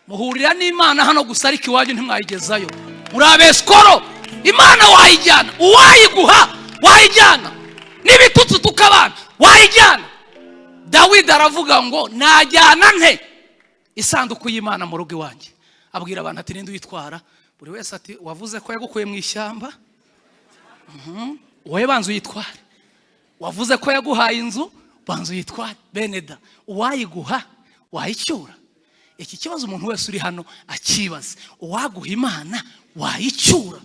muhurira n'Imana hano gusa ariko iwanyu ntimwayigezayo. Muri Abesikoro Imana wayijyana, uwayiguha wayijyana, n'ibitutsi tukabana wayijyana. Dawidi aravuga ngo najyana nte isanduku y'Imana mu rugo iwanjye. Abwira abantu ati ninde uyitwara? Buri wese ati wavuze ko yagukuye mu ishyamba, wowe banzu uyitware. Wavuze ko yaguhaye inzu, banzu uyitware. Beneda uwayiguha wayicyura. Iki kibazo umuntu wese uri hano akibaza, uwaguha Imana wayicyura,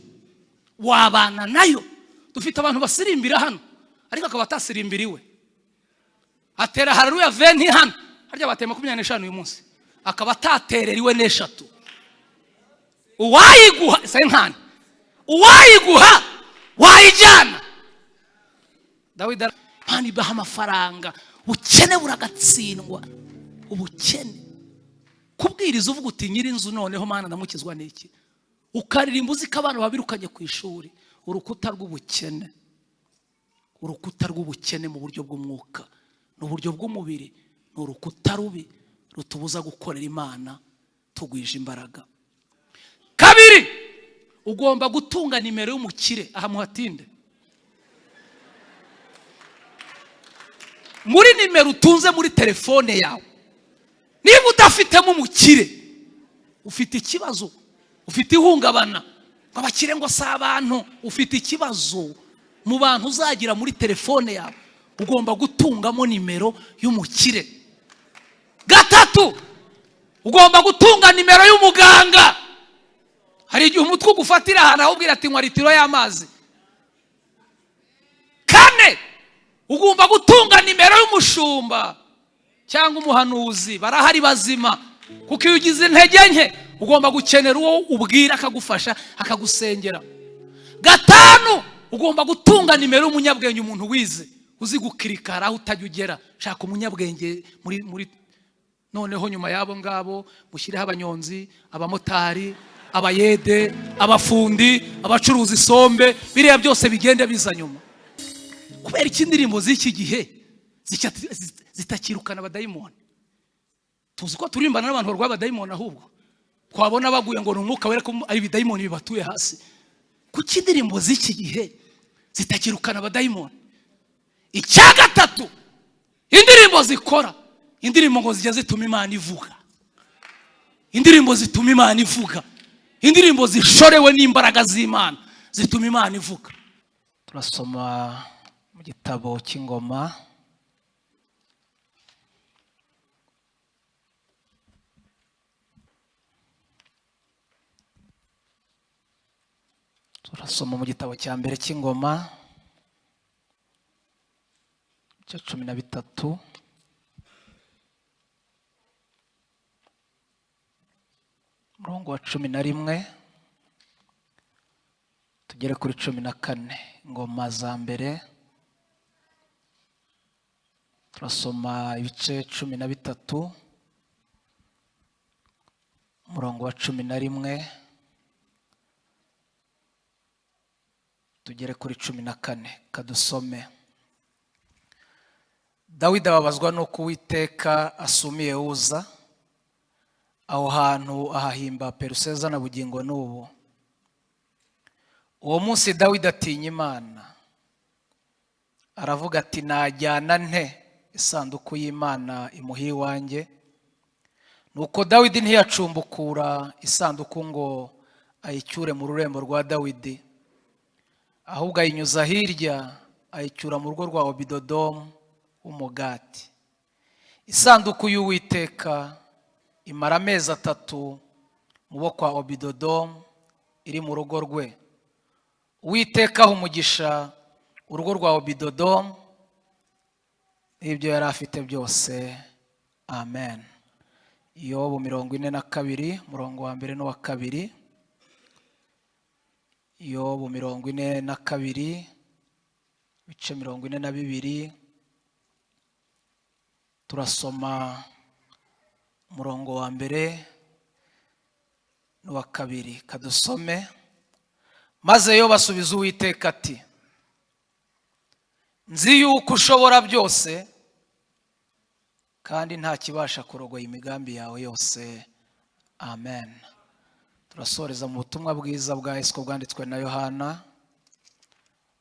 wabana nayo. Dufite abantu basirimbira hano ariko akaba atasirimbiriwe. Atera haleluya 20 hano harya batema 25 uyu munsi akaba atatereriwe n'eshatu. Uwayiguha senkani, uwayiguha wayijyana. Dawidi pani baha amafaranga, ubukene buragatsindwa. Ubukene kubwiriza uvuga uti nyiri inzu noneho Mana ndamukizwa n'iki, ukaririmba uzika abantu babirukanye ku ishuri. Urukuta rw'ubukene, urukuta rw'ubukene mu buryo bw'umwuka n'uburyo bw'umubiri, n'urukuta rubi rutubuza gukorera Imana tugwije imbaraga. Kabiri, ugomba gutunga nimero y'umukire. Aha muhatinde. Muri nimero utunze muri telefone yawe, niba udafitemo umukire ufite ikibazo, ufite ihungabana. Abakire ngo si abantu, ufite ikibazo mu bantu uzagira muri telefone yawe. Ugomba gutungamo nimero y'umukire. Gatatu, ugomba gutunga nimero y'umuganga. Hari igihe umutwe ugufatira ahantu ahubwira ati nywa litiro y'amazi. Kane, ugomba gutunga nimero y'umushumba cyangwa umuhanuzi. Barahari bazima, kuko iyo ugize intege nke ugomba gukenera uwo ubwira akagufasha akagusengera. Gatanu, ugomba gutunga nimero y'umunyabwenge, umuntu wize uzi gukirikara aho utajya ugera. Shaka umunyabwenge muri noneho nyuma yabo ngabo mushireho abanyonzi, abamotari, abayede, abafundi, abacuruza isombe. Biriya byose bigende biza nyuma. Kubera iki indirimbo z'iki gihe zitakirukana abadayimoni? Tuzi ko turimbana n'abantu barwaye abadayimoni, ahubwo twabona baguye ngo n'umwuka wera ko ari ibidayimoni bibatuye hasi. Kuki indirimbo z'iki gihe zitakirukana abadayimoni? Icya gatatu, indirimbo zikora, indirimbo ngo zijya zituma Imana ivuga. Indirimbo zituma Imana ivuga, indirimbo zishorewe n'imbaraga z'Imana zituma Imana ivuga. Turasoma mu gitabo cy'Ingoma, turasoma mu gitabo cya mbere cy'Ingoma cya 13 murongo wa 11 tugere kuri 14. Ingoma za mbere turasoma ibice 13 murongo wa 11 tugere kuri 14. Kadusome. Dawidi ababazwa nuko Uwiteka asumiye Uza, aho hantu ahahimba Peruseza na bugingo n'ubu. Uwo munsi Dawidi atinya Imana, aravuga ati najyana nte isanduku y'Imana imuhira iwanjye? Nuko Dawidi ntiyacumbukura isanduku ngo ayicyure mu rurembo rwa Dawidi, ahubwo ayinyuza hirya ayicyura mu rugo rwa Obidodomu w'Umugati. Isanduku y'Uwiteka imara amezi 3 mu bo kwa Obidodomu iri mu rugo rwe. Uwiteka umugisha urugo rwa Obidodomu n'ibyo yari afite byose. Amen. Yobu 42 murongo wa mbere n'uwa kabiri. Yobu 42 bice 42. Turasoma murongo wa mbere n'uwa kabiri. Kadusome. Maze Yobu asubiza Uwiteka ati, nzi yuko ushobora byose kandi nta kibasha kurogoya imigambi yawe yose. amen. Turasoreza mu butumwa bwiza bwa Yesu ko bwanditswe na Yohana.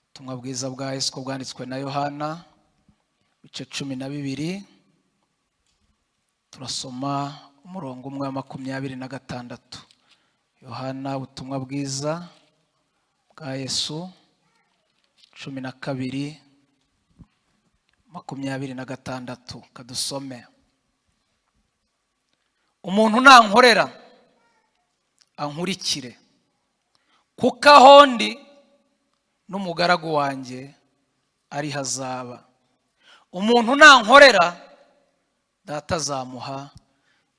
Ubutumwa bwiza bwa Yesu ko bwanditswe na Yohana bice 12. Turasoma umurongo umwe wa 26. Yohana ubutumwa bwiza bwa Yesu 12:26. Kadusome. Umuntu nankorera ankurikire, kuko aho ndi n'umugaragu wanjye ari hazaba. Umuntu nankorera data azamuha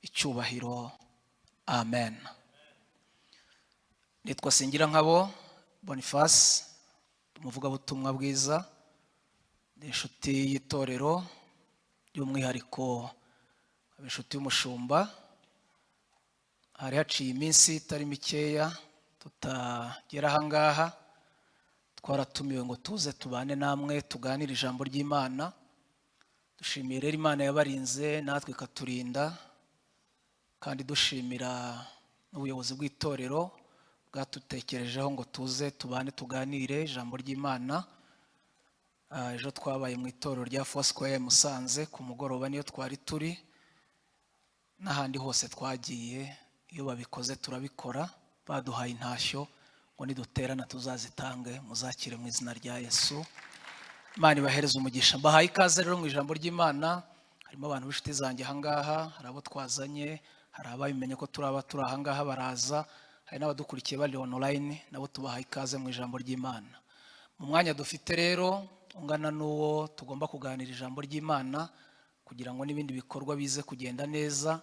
icyubahiro. Amen. Nitwa Singira nkabo Boniface, umuvuga butumwa bwiza, ni inshuti y'itorero by'umwihariko ab'inshuti y'umushumba. Hari haciye iminsi itari mikeya tutagera ahangaha, twaratumiwe ngo tuze tubane namwe tuganire ijambo ry'Imana. Dushimiye rero Imana yabarinze natwe ikaturinda, kandi dushimira n'ubuyobozi bw'itorero bwatutekerejeho ngo tuze tubane tuganire ijambo ry'Imana. Ejo twabaye mu itorero rya Foursquare Musanze ku mugoroba, niyo twari turi, n'ahandi hose twagiye. Iyo babikoze turabikora, baduhaye intashyo ngo niduterana tuzazitange, muzakire mu izina rya Yesu. Imana ibahereze umugisha. Mbahaye ikaze rero mu ijambo ry'Imana. Harimo abantu b'inshuti zanjye ahangaha, hari abo twazanye, hari ababimenye ko turi ahangaha baraza, hari n'abadukurikiye bari online, nabo tubahaye ikaze mu ijambo ry'Imana. Mu mwanya dufite rero ungana n'uwo tugomba kuganira ijambo ry'Imana kugira ngo n'ibindi bikorwa bize kugenda neza.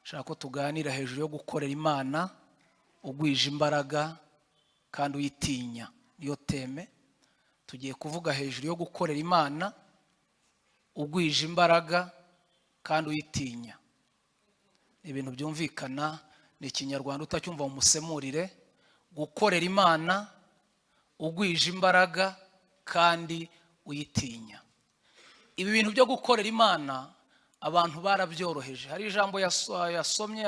Shaka ko tuganira hejuru yo gukorera Imana ugwije imbaraga kandi uyitinya. Niyo teme tugiye kuvuga, hejuru yo gukorera Imana ugwije imbaraga kandi uyitinya. Ibintu byumvikana, ni Ikinyarwanda utacyumva mu musemurire. Gukorera Imana ugwije imbaraga kandi uyitinya. Ibi bintu byo gukorera Imana abantu barabyoroheje. Hari ijambo yasomye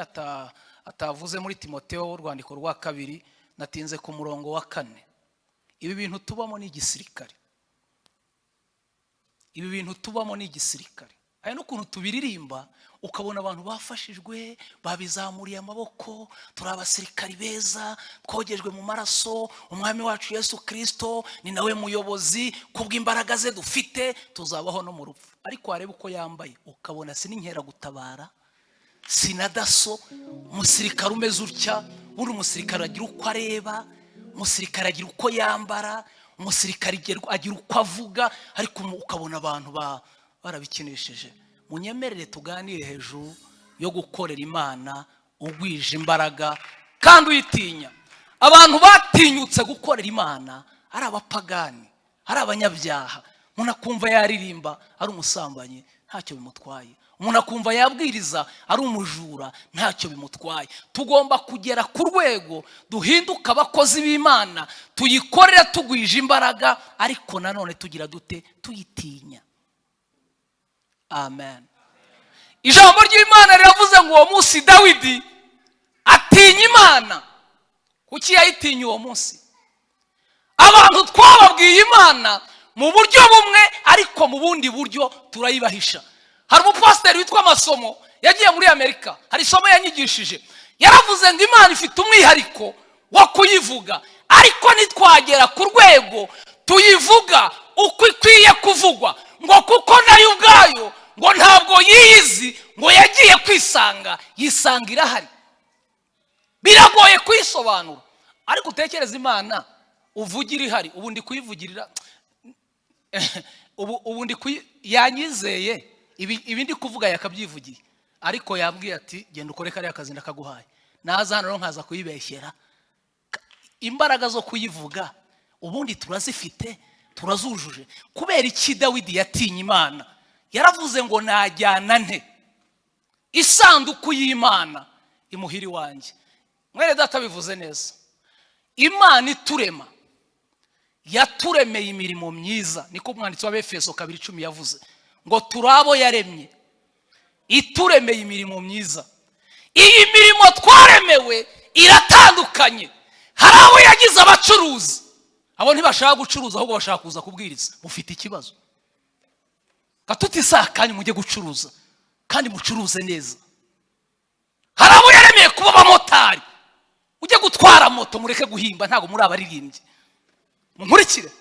atavuze muri Timotheo urwandiko rwa 2, natinze ku murongo wa 4. Ibi bintu tubamo ni igisirikare. Ibi bintu tubamo ni igisirikare. Hari n'ukuntu tubiririmba ukabona abantu bafashijwe, babizamuriye amaboko, turi abasirikari beza, twogejwe mu maraso, umwami wacu Yesu Kristo ni nawe muyobozi, kubw'imbaraga ze dufite tuzabaho no mu rupfu. Ariko wareba uko yambaye ukabona sininkera gutabara, sinadaso, umusirikare umeze utya. Buri umusirikare agira uko areba, umusirikare agira uko yambara, umusirikare agira uko avuga, ariko ukabona abantu barabikinisheje. Munyemerere tuganire hejuru yo gukorera Imana ugwije imbaraga kandi uyitinya. Abantu batinyutse gukorera Imana ari abapagani, ari abanyabyaha. Umuntu akumva yaririmba ari umusambanyi, ntacyo bimutwaye. Umuntu akumva yabwiriza ari umujura, ntacyo bimutwaye. Tugomba kugera ku rwego duhinduka abakozi b'Imana, tuyikorera tugwije imbaraga, ariko nanone tugira dute? Tuyitinya. Amen. Ijambo ry'Imana riravuze ngo uwo munsi Dawidi atinya Imana. Kuki yayitinya uwo munsi? Abantu twababwiye Imana mu buryo bumwe, ariko mu bundi buryo turayibahisha. Hari umupasiteri witwa Masomo yagiye muri Amerika, hari isomo yanyigishije, yaravuze ngo Imana ifite umwihariko wo kuyivuga, ariko nitwagera ku rwego tuyivuga uko ikwiye kuvugwa, ngo kuko nayo ubwayo ngo ntabwo yiyizi, ngo yagiye kwisanga, yisanga irahari. Biragoye kwisobanura, ariko utekereza Imana uvugira ihari. Ubundi kuyivugirira ubundi yanyizeye ibindi kuvuga yakabyivugiye, ariko yambwiye ati genda ukore kariya kazi ndakaguhaye. Naza hano nkaza kuyibeshyera. Imbaraga zo kuyivuga ubundi turazifite, turazujuje. Kubera iki Dawidi yatinye Imana? Yaravuze ngo najyana nte isanduku y'Imana imuhiri wanjye. Mwere data bivuze neza. Imana iturema yaturemeye imirimo myiza, niko umwanditsi wa Efeso 2:10 yavuze ngo turabo yaremye ituremeye imirimo myiza. iyi mirimo twaremewe iratandukanye. Hari abo yagize abacuruzi, abo ntibashaka gucuruza ahubwo bashaka kuza kubwiriza. Mufite ikibazo, gatuti sakanye mujye gucuruza kandi mucuruze neza. Hari abo yaremeye kuba abamotari, ujye gutwara moto mureke guhimba, ntago muri abaririmbyi, munkurikire.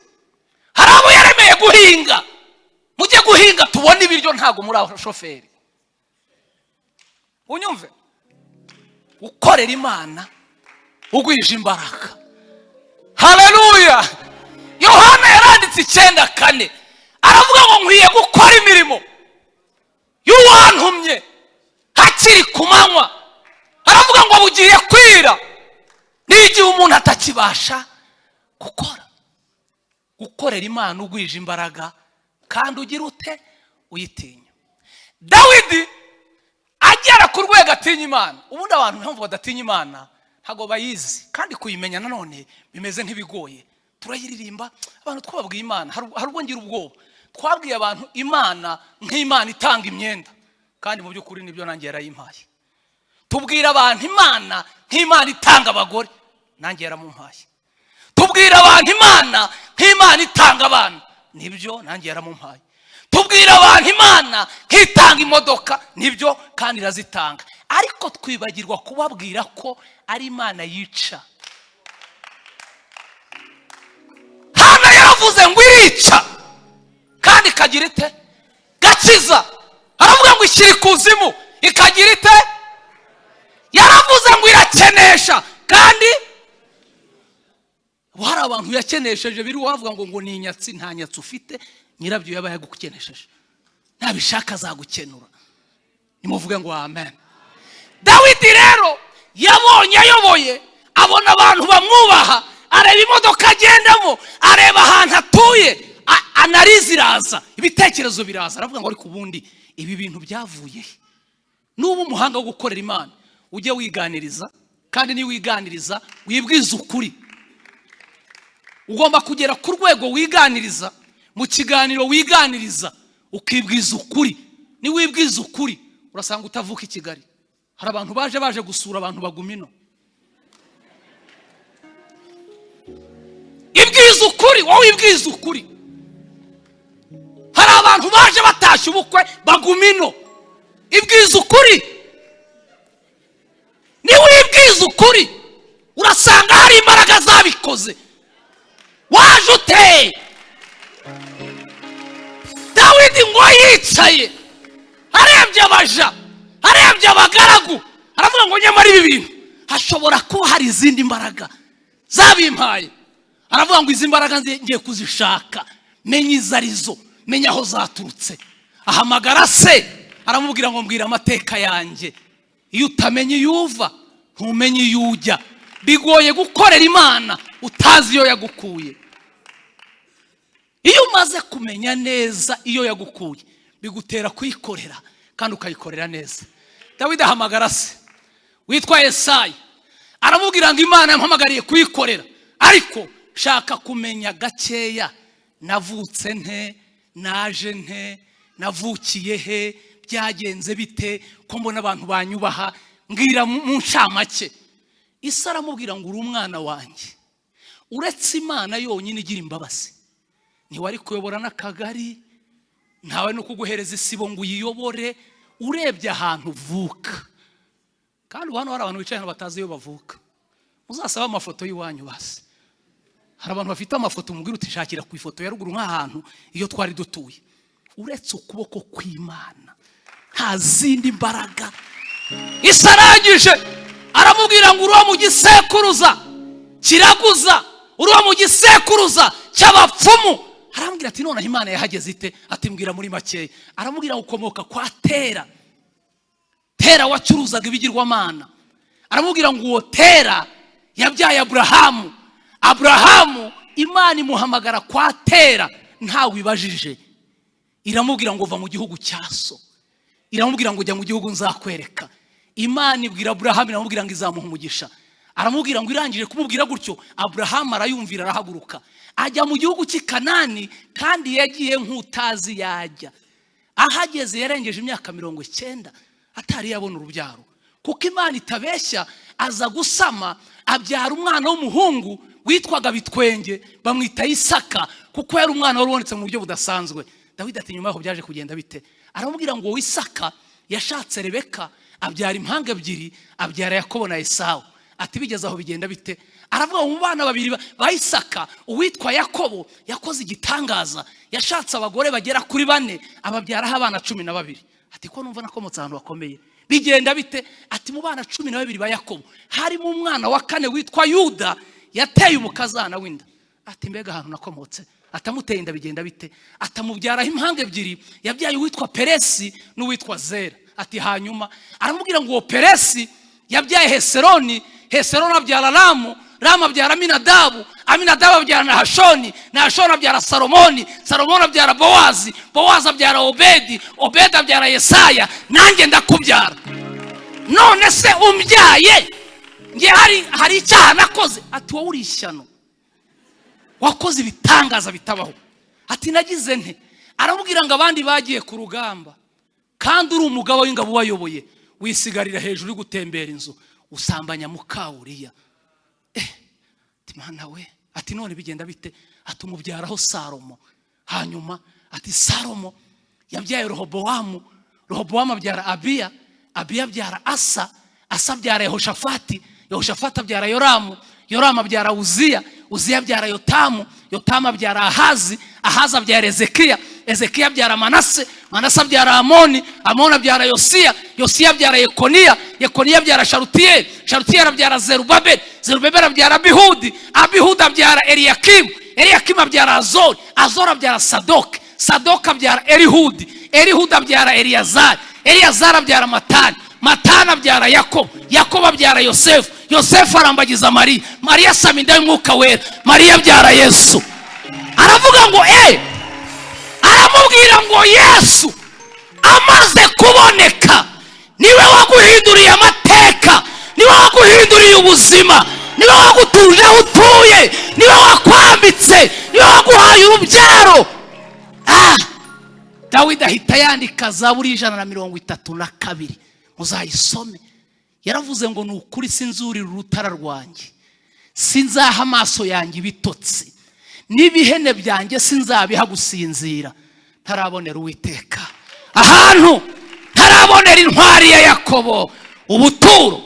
Hari abo yaremeye guhinga, mujye guhinga tubone ibiryo, ntago muri abashoferi. Unyumve, ukorera Imana ugwije imbaraga. Haleluya. Yohana yaranditse 9:4 aravuga ngo nkwiye gukora imirimo y'uwantumye hakiri ku manywa. Aravuga ngo bugiye kwira n'igihe umuntu atakibasha gukora. Gukorera Imana ugwije imbaraga kandi ugira ute uyitinya. Dawidi agera ku rwego atinya Imana. Ubundi abantu mpamvu badatinya Imana ntago bayizi, kandi kuyimenya nanone bimeze nk'ibigoye. Turayiririmba abantu twababwiye Imana, hari ubwo ngira ubwoba. Twabwiye abantu Imana nk'Imana itanga imyenda, kandi mu by'ukuri nibyo nanjye yarayimpaye. Tubwira abantu Imana nk'Imana itanga abagore, nanjye yaramumpaye. Tubwira abantu Imana nk'Imana itanga abana, nibyo nanjye yaramumpaye. Tubwira abantu Imana nk'itanga imodoka, nibyo kandi irazitanga. Ariko twibagirwa kubabwira ko ari Imana yica. Hana yaravuze ngo irica kandi ikagira ite gakiza. Aravuga ngo ishyira ikuzimu ikagira ite. Yaravuze ngo irakenesha kandi hari abantu yakenesheje biri wavuga ngo ni inyatsi. Nta nyatsi ufite, nyirabyo yabaye gukenesheje. Nabishaka azagukenura. Nimuvuge ngo amen. Dawidi rero yabonye ayoboye, abona abantu bamwubaha, areba imodoka agendamo, areba ahantu atuye, analize iraza, ibitekerezo biraza. Aravuga ngo ariko ubundi ibi bintu byavuye. Nuba umuhanga wo gukorera Imana ujye wiganiriza, kandi ni wiganiriza wibwiza ukuri. Ugomba kugera ku rwego wiganiriza, mu kiganiro wiganiriza ukibwiza ukuri. Ni wibwiza ukuri urasanga utavuka i Kigali. Hari abantu baje gusura abantu bagumino. Ibwiza ukuri, wowe ibwiza ukuri. Hari abantu baje batashye ubukwe bagumino. Ibwiza ukuri. Ni wibwiza ukuri urasanga hari imbaraga zabikoze. Waje ute? Dawidi ngo yicaye arebye abaja, arebye abagaragu, aravuga ngo nyamara ibi bintu hashobora kuba hari izindi mbaraga zabimpaye. Aravuga ngo izi mbaraga ngiye kuzishaka, menya izarizo, menya aho zaturutse. Ahamagara se, aramubwira ngo mbwira amateka yanjye. Iyo utamenye yuva ntumenye yujya. Bigoye gukorera Imana utazi iyo yagukuye. Iyo umaze kumenya neza iyo yagukuye, bigutera kuyikorera kandi ukayikorera neza. Dawidi ahamagara se witwa Yesayi, aramubwira ngo Imana yampamagariye kuyikorera, ariko shaka kumenya gakeya. Navutse nte, naje nte, navukiye he, byagenze bite, ko mbona abantu banyubaha, mbwira mu ncamake. Isa aramubwira ngo uri umwana wanjye, uretse Imana yonyine igira imbabazi. Ntiwari kuyobora n'akagari, ntawe no kuguhereza isibo ngo uyiyobore. Urebye ahantu uvuka, kandi hano hari abantu bicaye batazi iyo bavuka. Uzasaba amafoto y'iwanyu basi. Hari abantu bafite amafoto mubwira utishakira ku ifoto ya ruguru nk'ahantu iyo twari dutuye. Uretse ukuboko kw'Imana nta zindi mbaraga. Isarangije aramubwira ngo uruwa mu gisekuruza kiraguza, uruwa mu gisekuruza cy'abapfumu. Aramubwira ati none Imana yahageze ite? Ati mbwira muri makeya. Aramubwira ukomoka kwa Tera. Tera wacuruzaga ibigirwamana. Aramubwira ngo uwo Tera yabyaye Aburahamu. Aburahamu Imana imuhamagara kwa Tera ntawe ibajije. Iramubwira ngo uva mu gihugu cya so. Iramubwira ngo ujya mu gihugu nzakwereka. Imana ibwira Aburahamu, iramubwira ngo izamuha umugisha. Aramubwira ngo irangije kumubwira gutyo, Aburahamu arayumvira, arahaguruka ajya mu gihugu cy'i Kanani, kandi yagiye nk'utazi yajya. Ahageze yarengeje imyaka 90 atari yabona urubyaro. kuko Imana itabeshya. Aza gusama abyara umwana w'umuhungu witwaga Bitwenge, bamwita Isaka kuko yari umwana wari ubonetse mu buryo budasanzwe. Dawidi ati nyuma yaho byaje kugenda bite? Aramubwira ngo Isaka yashatse Rebeka, abyara impanga ebyiri, abyara Yakobo na Esawu. Ati bigeze aho bigenda bite? Aravuga mu bana babiri ba Isaka, uwitwa Yakobo yakoze igitangaza, yashatse abagore bagera kuri 4, ababyaraho abana 12. Ati ko numva nakomotse ahantu bakomeye. Bigenda bite? Ati mu bana 12 ba Yakobo harimo umwana wa 4 witwa Yuda, yateye umukazana w'inda. Ati mbega ahantu nakomotse. Atamuteye inda bigenda bite? Atamubyaraho impanga ebyiri, yabyaye uwitwa Peresi n'uwitwa Zera. Ati hanyuma aramubwira ngo Peresi yabyaye Hesironi, Hesironi abyara Ramu, Ramu abyara Aminadabu, Aminadabu abyara Nahashoni, Nahashoni abyara Salomoni, Salomoni abyara Bowazi, Bowazi abyara Obedi, Obedi abyara Yesaya. Nanjye ndakubyara. None se umbyaye nge hari icyaha nakoze? Ati wowe uri ishyano, wakoze ibitangaza bitabaho. Ati nagize nte? Aramubwira ngo abandi bagiye ku rugamba, kandi uri umugabo w'ingabo wayoboye, wisigarira hejuru gutembera inzu, usambanya Mukawuriya. Mana we. Ati none bigenda bite? Ati umubyaraho Salomo. Hanyuma ati Salomo yabyaye Rehobowamu, Rehobowamu abyara Abiya, Abiya abyara Asa, Asa abyara Yehoshafati, Yehoshafati abyara Yoramu, Yoramu abyara Uziya, Uziya abyara Yotamu, Yotamu abyara Ahazi, Ahazi abyara Ezekiya, Ezekiya abyara Manase, Manase abyara Amoni, Amoni abyara Yosiya, Yosiya abyara Yekoniya, Yekoniya abyara Sharutiyeli, Sharutiyeli abyara Zerubabeli, Zerubabeli abyara Abihudi, Abihudi abyara Eliyakimu, Eliyakimu abyara Azori, Azori abyara Sadoki, Sadoki abyara Elihudi, Elihudi abyara Eliyazari, Eliyazari abyara Matani, Matani abyara Yakobo, Yakobo abyara Yosefu, Yosefu arambagiza Mariya, Mariya asama inda y'Umwuka Wera, Mariya abyara Yesu. Aravuga ngo aramubwira ngo Yesu amaze kuboneka niwe waguhinduriye amateka, niwe waguhinduriye ubuzima, niwe wagutuje aho utuye, niwe wakwambitse, niwe waguhaye urubyaro. Dawidi ahita yandika Zaburi 132, muzayisome. Yaravuze ngo nukuri sinzurira urutara rwanjye, sinzaha amaso yanjye ibitotsi, n'ibihene byanjye sinzabiha gusinzira, ntarabonera Uwiteka ahantu, ntarabonera intwari ya Yakobo ubuturo.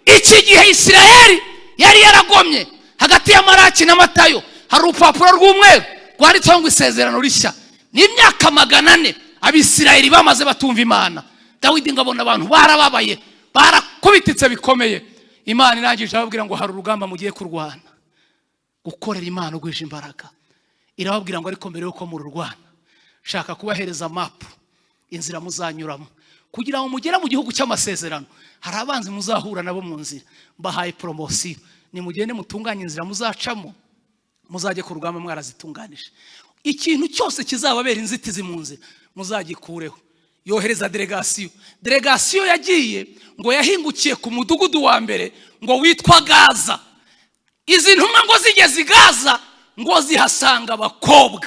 Iki gihe Isirayeli yari yaragomye. Hagati ya Maraki na Matayo hari urupapuro rw'umweru rwanditseho ngo isezerano rishya. N'imyaka 400 Abisirayeli bamaze batumva Imana. Dawidi ngabona abantu barababaye, barakubititse bikomeye. Imana irangije ababwira ngo hari urugamba mugiye kurwana, gukorera Imana ugwije imbaraga. Irababwira ngo ariko mbere yuko mu rurwana, shaka kubahereza map, inzira muzanyuramo kugira ngo mugere mu gihugu cy'amasezerano. Hari abanzi muzahura nabo mu nzira, mbahaye promotion, ni mugende mutunganye inzira muzacamo, muzajye ku rugamba mwarazitunganije. Ikintu cyose kizababera inzitizi mu nzira muzagikureho. Yohereza delegasiyo yagiye ngo yahingukiye ku mudugudu wa mbere ngo witwa Gaza. Izi ntumwa ngo zigeze Gaza ngo zihasanga abakobwa,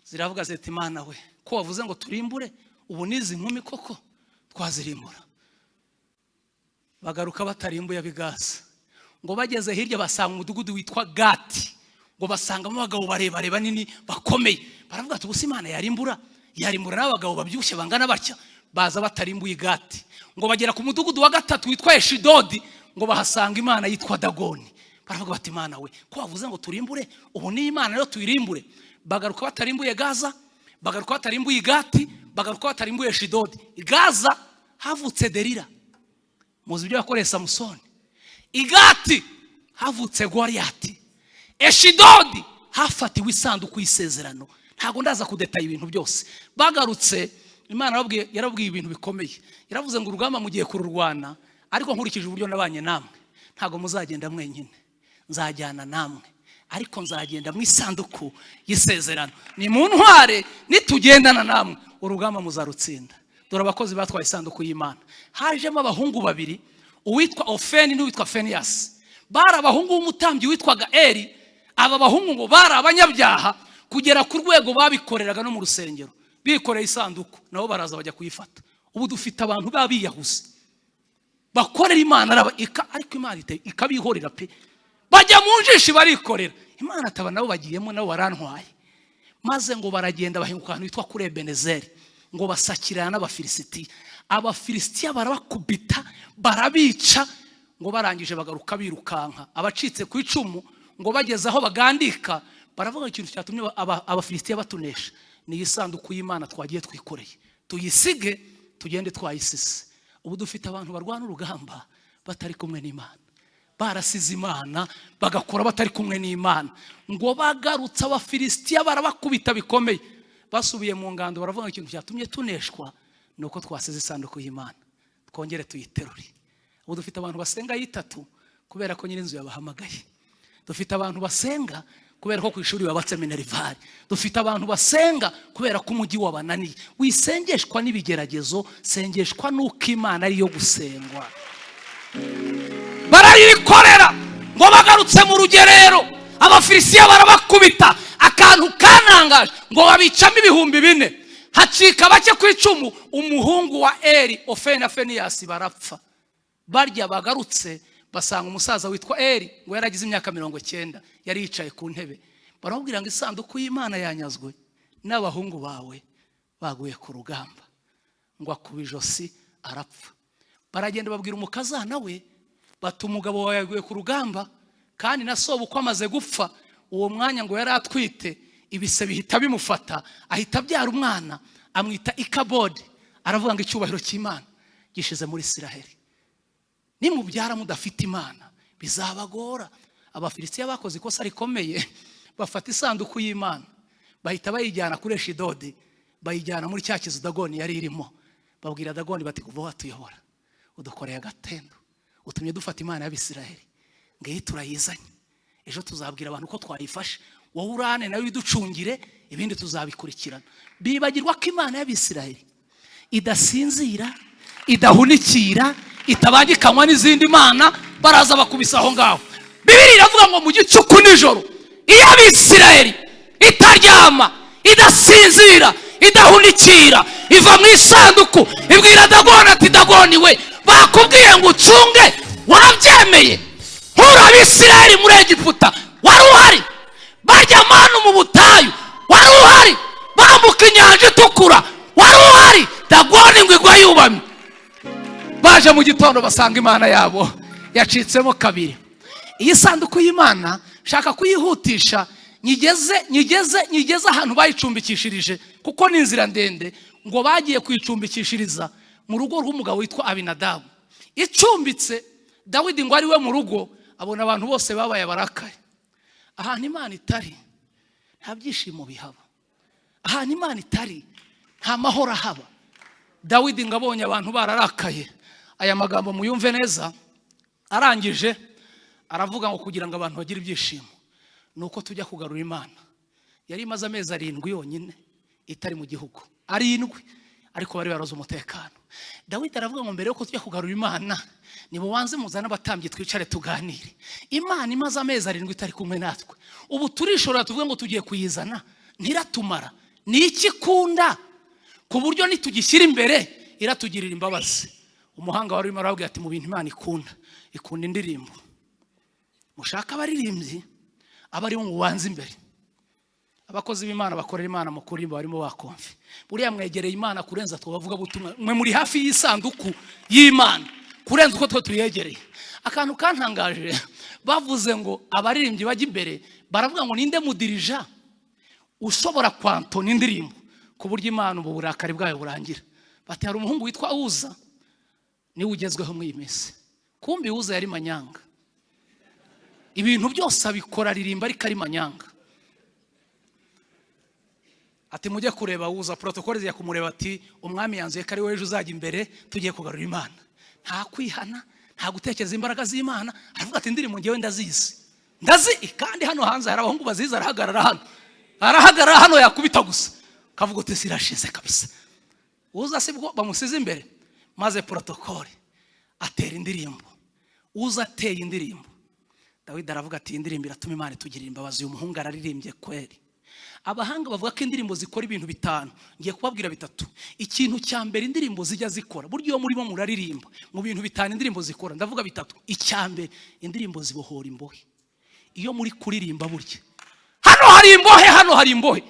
ziravuga ziti Imana we, ko wavuze ngo turimbure, ubu nizi nkumi koko twazirimbura. Bagaruka batarimbuye Gaza, ngo bageze hirya basanga umudugudu witwa Gati, ngo basangamo abagabo barebare banini bakomeye. Baravuga ati ubusa Imana yarimbura n'abagabo babyibushye bangana batya. Baza batarimbuye Gati, ngo bagera ku mudugudu wa 3 witwa Eshidodi, ngo bahasanga Imana yitwa Dagoni. Baravuga bati Imana we, ko wavuze ngo turimbure, ubu ni Imana rero tuyirimbure. Bagaruka batarimbuye Gaza, bagaruka batarimbuye Gati, bagaruka batarimbuye Eshidodi. Gaza havutse Delila, muzi ibyo yakoreye Samusoni. Igati havutse Goliati. Eshidodi hafatiwe isanduku y'isezerano. Ntago ndaza kudetaye ibintu byose. Bagarutse Imana yarabwiye ibintu bikomeye. Yaravuze ngo urugamba mugiye kururwana, ariko nkurikije uburyo nabanye namwe, ntago muzagenda mwenyine, nzajyana namwe, ariko nzagenda mu isanduku y'isezerano. Ni mu ntware nitugendana namwe urugamba muzarutsinda. Dore abakozi batwaye isanduku y'Imana. Hajemo abahungu babiri, uwitwa Ofeni n'uwitwa Feniyasi. Bari abahungu b'umutambyi witwaga Eli. Aba bahungu ngo bari abanyabyaha kugera ku rwego babikoreraga no mu rusengero, bikoreye isanduku nabo baraza bajya kuyifata. Ubu dufite abantu babiyahuze, bakorera Imana ariko Imana ikabihorera pe, bajya mu njishi barikorera Imana, ataba nabo bagiyemo nabo barantwaye, maze ngo baragenda bahinguka ahantu hitwa kuri Ebenezeri, ngo basakirana n'Abafilisitiya. Abafilisitiya barabakubita barabica, ngo barangije bagaruka birukanka, abacitse ku icumu ngo bageze aho bagandika, baravuga ikintu cyatumye Abafilisitiya batunesha ni isanduku y'Imana twagiye twikoreye, tuyisige tugende twayisise. Ubu dufite abantu barwana urugamba batari kumwe n'Imana, barasize Imana bagakora batari kumwe n'Imana, ngo bagarutse Abafilisitiya barabakubita bikomeye, basubiye mu ngando baravuga ikintu cyatumye tuneshwa nuko twasize isanduku y'Imana, twongere tuyiterure. Ubu dufite abantu basenga yitatu kubera ko nyirinzu yabahamagaye, dufite abantu basenga kubera ko ku ishuri babatse minerivare, dufite abantu basenga kubera ko umujyi wabananiye. Wisengeshwa n'ibigeragezo, sengeshwa nuko Imana ariyo gusengwa. Barayikorera ngo bagarutse mu rugerero, Abafilisitiya barabakubita, akantu kanangaje ngo babicamo 4,000, hacika bake ku icumu. Umuhungu wa Eli, Ofeni na Feniyasi barapfa. Barya bagarutse basanga umusaza witwa Eli ngo yaragize imyaka 90, yari yicaye ku ntebe. Baramubwira ngo isanduku y'Imana yanyazwe n'abahungu bawe baguye ku rugamba, ngo akubijosi arapfa. Baragenda babwira umukazana we bati umugabo wawe yaguye ku rugamba, kandi na sobo uko amaze gupfa uwo mwanya ngo yari atwite, ibise bihita bimufata, ahita abyara umwana amwita Ikabodi. Aravuga ngo icyubahiro cy'Imana gishize muri Isiraheli, nimubyara mudafite Imana bizabagora. Abafilisitiya bakoze ikosa rikomeye, bafata isanduku y'Imana bahita bayijyana kuri Eshidodi, bayijyana muri cya kizu Dagoni yari irimo. Babwira Dagoni bati kuva watuyobora udukoreye agatendo, utumye dufata Imana y'Abisiraheli, ngiyi turayizanye, ejo tuzabwira abantu ko twayifashe, wowe urane nawe iducungire, ibindi tuzabikurikirana. Bibagirwa ko Imana y'Abisiraheli idasinzira, idahunikira, itabangikanywa n'izindi mana. Baraza bakubisa aho ngaho. Bibiliya iravuga ngo mu gicuku nijoro iyo Abisiraheli itaryama, idasinzira, idahunikira, iva mu isanduku ibwira Dagoni ati Dagoni we, bakubwiye ngo ucunge wabyemeye, nkuru Abisiraheli muri Egiputa wari uhari, barya manu mu butayu wari uhari, bambuka inyanja itukura wari uhari, Dagoni ngo igwa yubamye. Baje mu gitondo basanga Imana yabo yacitsemo kabiri. Iyi sanduku y'Imana shaka kuyihutisha, nyigeze ahantu bayicumbikishirije, kuko ni inzira ndende. Ngo bagiye kuyicumbikishiriza mu rugo rw'umugabo witwa Abinadabu. Icumbitse Dawidi ngo ari we mu rugo, abona abantu bose babaye barakaye. Ahantu Imana itari nta byishimo bihaba, ahantu Imana itari nta mahoro haba. Dawidi ngo abonye abantu bararakaye, aya magambo muyumve neza, arangije aravuga ngo kugira ngo abantu bagire ibyishimo nuko tujya kugarura Imana. Yari imaze amezi 7 yonyine itari mu gihugu, 7, ariko bari baroze umutekano. Dawidi aravuga ngo mbere yuko tujya kugarura Imana, nibo wanze muzana abatambyi twicare tuganire. Imana imaze amezi 7 itari kumwe natwe, ubu turishora tuvuga ngo tugiye kuyizana, ntiratumara. Ni iki kunda ku buryo nitugishyira imbere iratugirira imbabazi. Umuhanga wari marabwiye ati mu bintu Imana ikunda indirimbo. Mushaka abaririmbyi abari mu wanze imbere. Abakozi b'Imana bakorera Imana mu kurimba barimo bakomfe. Buriya mwegereye Imana kurenza twavuga butumwa. Mwe muri hafi y'isanduku y'Imana kurenza uko twe tuyegereye. Akantu kantangaje, bavuze ngo abaririmbyi bajya imbere, baravuga ngo ninde mudirija ushobora kwantona indirimbo ku buryo Imana ubu burakari bwayo burangira. Bati hari umuhungu witwa Uza, niwe ugezweho mu imisi. Kumbi Uza yari manyanga, ibintu byose abikora aririmba ariko ari manyanga. Ati mujye kureba Uza, protokole zijya kumureba ati umwami yanzuye ko ari we ejo uzajya imbere tugiye kugarura Imana. Nta kwihana, nta gutekereza imbaraga z'Imana. Aravuga ati indirimbo ngewe ndazizi kandi hano hanze hari abahungu bazizi. Arahagarara hano yakubita gusa, kavuga uti sirashize kabisa. Uza sibwo bamusize imbere, maze protokole atera indirimbo. Uza ateye indirimbo, Dawidi aravuga ati indirimbo iratuma Imana itugirira imbabazi. Uyu muhungu araririmbye kweri, abahanga bavuga ko indirimbo zikora ibintu bitanu, ngiye kubabwira bitatu. Ikintu cya mbere indirimbo zijya zikora, buryo iyo murimo muraririmba mu bintu bitanu indirimbo zikora, ndavuga bitatu. Icya mbere, indirimbo zibohora imbohe. Iyo muri kuririmba burya, hano hari imbohe, hano hari imbohe.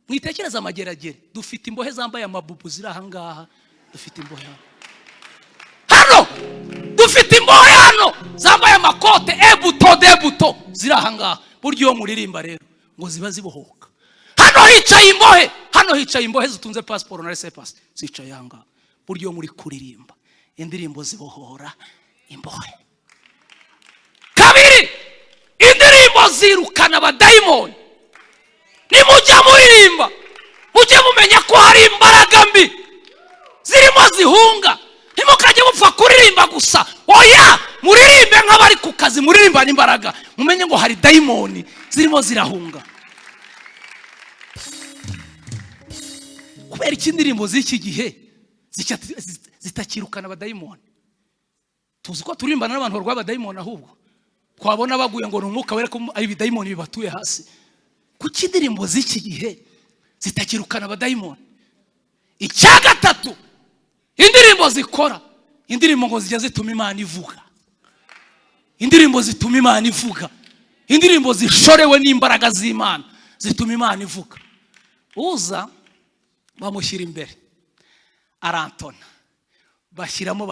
Mwitekereza amageragere, dufite imbohe zambaye amabubu ziri aha ngaha, dufite imbohe hano, dufite imbohe hano zambaye amakote debuto ziri aha ngaha. Burya iyo muririmba rero ngo ziba zibohoka. Hano hicaye imbohe zitunze passport na resepasi zicaye aha ngaha. Burya iyo muri kuririmba indirimbo zibohora imbohe. Kabiri, indirimbo zirukana abadayimoni. Nimujya muririmba mujye mumenya ko hari imbaraga mbi zirimo zihunga. Ntimukajye mupfa kuririmba gusa, oya muririmbe nk'abari ku kazi, muririmba n'imbaraga, mumenye ngo hari dayimoni zirimo zirahunga. Kubera iki indirimbo z'iki gihe zitakirukana abadayimoni? Tuzi ko turimbana n'abantu barwaye abadayimoni, ahubwo twabona baguye ngo n'umwuka wera ko ari ibidayimoni bibatuye hasi. Kuki indirimbo z'iki gihe zitakirukana abadayimoni? Icya gatatu, indirimbo zikora, indirimbo ngo zijya zituma Imana ivuga. Indirimbo zituma Imana ivuga, indirimbo zishorewe n'imbaraga z'Imana zituma Imana ivuga. Uza bamushyira imbere, arantona, bashyiramo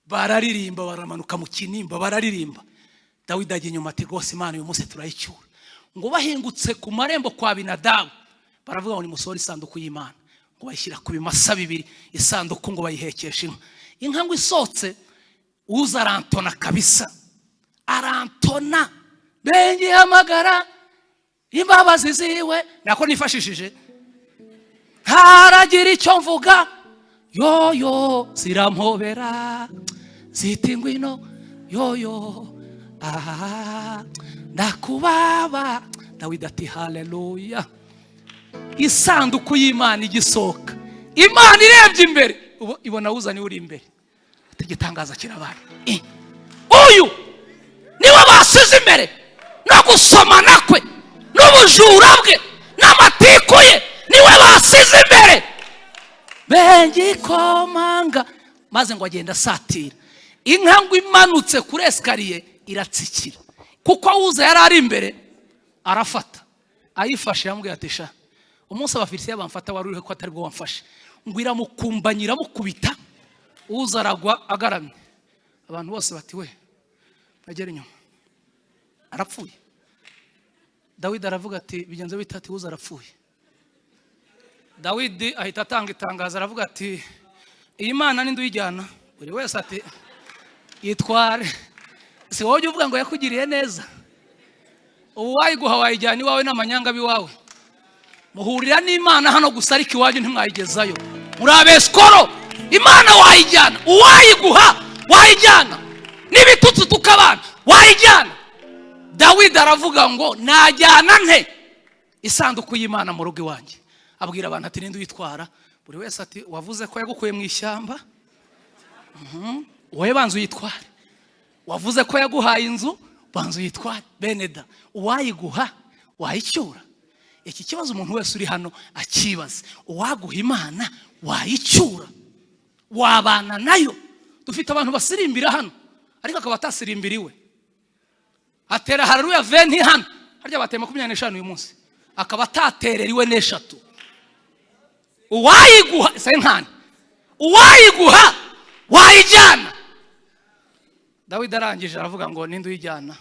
bararirimba, baramanuka mu kinimba bararirimba. Dawidi ajya inyuma ati rwose Imana uyu munsi turayicyura. Ngo bahingutse ku marembo kwa Abinadabu, baravuga ngo nimusohore isanduku y'Imana. Ngo bayishyira ku bimasa bibiri, isanduku ngo bayihekesha inka. Inka ngo isotse, uza arantona kabisa, arantona, bengihamagara imbabazi ziwe. Nako nifashishije, ntaragira icyo mvuga, yoyo zirampobera ziti ngwino, yoyo ndakubaba. Dawidi ati haleluya. Isanduku y'Imana igisoka, Imana irebye imbere, ibona uzani uri imbere, ati gitangaza kirabaye. Uyu niwe basize imbere, no gusomana kwe n'ubujura bwe n'amatiku ye, niwe basize imbere. Bengikomanga maze ngo agenda asatira. Inka ngo imanutse kuri esikariye iratsikira, kuko awuza yari ari imbere, arafata ayifashe, yambwiye ati sha umunsi abafilisiya bamfata wari urihe ko atari bwo wamfashe. Ngo iramukumbanyira mukubita, uza aragwa agaramye. Abantu bose bati we bagera inyuma, arapfuye. Dawidi aravuga ati bigenze bite? Ati uza arapfuye. Dawidi ahita atanga itangazo, aravuga ati iyi Mana ninde uyijyana? Buri wese ati yitware. Si wowe uvuga ngo yakugiriye neza? Ubu wayiguha wayijyana iwawe n'amanyanga biwawe. Muhurira n'Imana hano gusa, ariko iwanyu ntimwayigezayo. Muri Abesikoro Imana wayijyana, uwayiguha wayijyana, n'ibitutsi tukabana wayijyana. Dawidi aravuga ngo najyana nte isanduku y'Imana mu rugo iwanjye? Abwira abantu ati ninde uyitwara? Buri wese ati wavuze ko yagukuye mu ishyamba, wowe banza uyitware. Wavuze ko yaguhaye inzu, banza uyitware. Beneda, uwayiguha wayicyura? Iki kibazo umuntu wese uri hano akibaza. Uwaguha Imana wayicyura? Wabana nayo? Dufite abantu basirimbira hano, ariko akaba atasirimbiriwe. Atera haleluya 20 hano, harya bateye 25 uyu munsi, akaba atatereriwe n'eshatu. Uwayiguha senkani, uwayiguha wayijyana. Dawidi arangije aravuga ngo ninde uyijyana?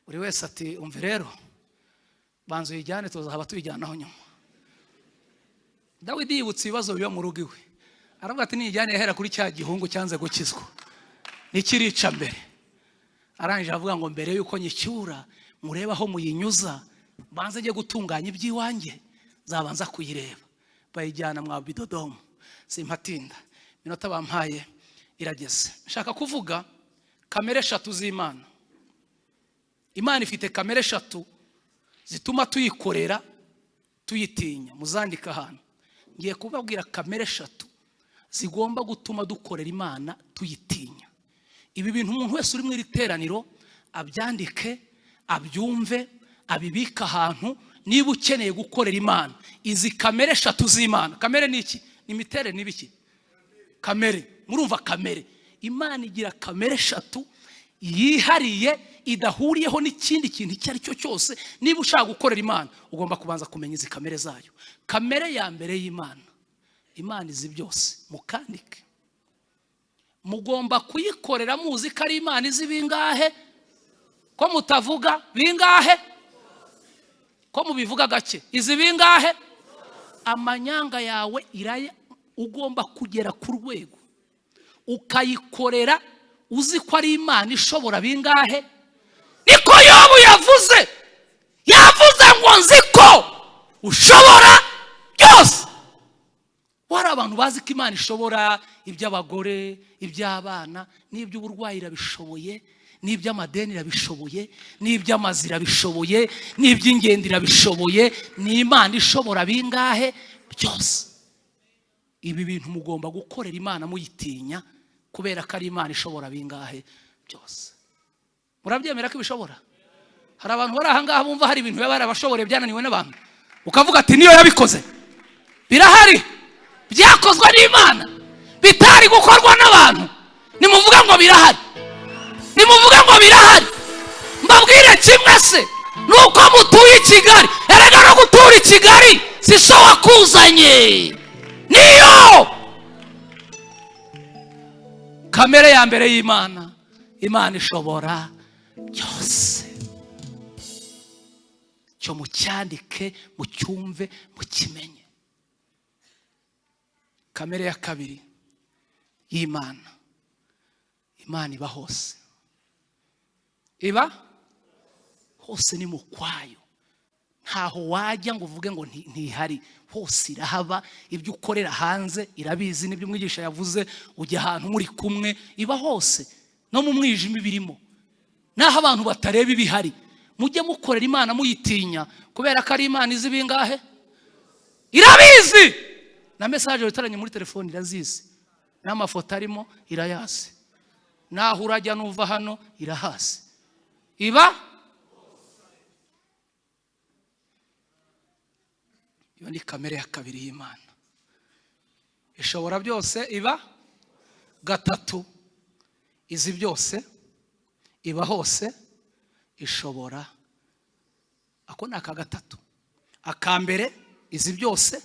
Buri wese ati umve rero, banza uyijyane tuzahaba tuyijyanaho nyuma. Dawidi yibutse ibibazo biba mu rugo iwe, aravuga ati nijyane yahera kuri cya gihungu cyanze gukizwa, nikirica mbere. Arangije avuga ngo mbere yuko nyicyura mureba aho muyinyuza, banze njye gutunganya iby'iwanjye, zabanza kuyireba. Bayijyana mwa bidodomo, simpatinda, minota bampaye irageze. Nshaka kuvuga kamere eshatu z'Imana. Imana ifite kamere eshatu zituma tuyikorera tuyitinya. Muzandika hano, ngiye kubabwira kamere eshatu zigomba gutuma dukorera Imana tuyitinya. Ibi bintu umuntu wese uri mu iteraniro abyandike, abyumve, abibika ahantu. Niba ukeneye gukorera Imana, izi kamere 3 z'Imana. Kamere ni iki? Ni imiterere n'ibiki? Kamere. Murumva kamere? Imana igira kamere 3 yihariye, idahuriyeho n'ikindi kintu icyo ari cyo cyose. Niba ushaka gukorera Imana, ugomba kubanza kumenya izi kamere zayo. Kamere ya mbere y'Imana, Imana izi byose. Mukandike. Mugomba kuyikorera muzi ko ari Imana izi bingahe? Ko mutavuga bingahe? Ko mubivuga gake? Izi bingahe? Amanyanga yawe iraya ugomba kugera ku rwego ukayikorera uzi ko ari Imana ishobora bingahe? Niko Yobu yavuze ngo nzi ko ushobora byose. Wari abantu bazi ko Imana ishobora iby'abagore, iby'abana, n'iby'uburwayi irabishoboye, n'iby'amadeni irabishoboye, n'iby'amazi irabishoboye, n'iby'ingendo irabishoboye. Ni Imana ishobora bingahe? Byose. Ibi bintu mugomba gukorera Imana muyitinya, kubera ko ari Imana ishobora bingahe? Byose. Murabyemera ko ibishobora? Hari abantu bari aha ngaha bumva hari ibintu baba barabashobore byananiwe n'abantu, ukavuga ati niyo yabikoze. Birahari byakozwe n'Imana, bitari gukorwa n'abantu. Nimuvuga ngo birahari, nimuvuga ngo birahari. Mbabwire kimwe se, nuko mutuye i Kigali. Erega no gutura i Kigali si so wakuzanye, niyo kamere ya mbere y'Imana. Imana ishobora byose. Cyo mucyandike, mucyumve, mukimenye. Kamere ya kabiri y'Imana, Imana iba hose. Iba hose, ni mu kwayo. Ntaho wajya ngo uvuge ngo ntihari. Hose irahaba. Ibyo ukorera hanze irabizi, n'ibyo umwigisha yavuze ujya ahantu muri kumwe. Iba hose, no mu mwijima ibirimo. Naho abantu batareba ibihari. Mujye mukorera Imana muyitinya, kubera ko ari Imana izi bingahe? Irabizi. Na message utaranye muri telefone irazizi, n'amafoto arimo irayazi, naho urajya nuva hano irahazi. Iba iyo ni kamere ya kabiri y'Imana. Ishobora byose. Iba gatatu, izi byose, iba hose, ishobora. Ako ni aka gatatu. Akambere izi byose,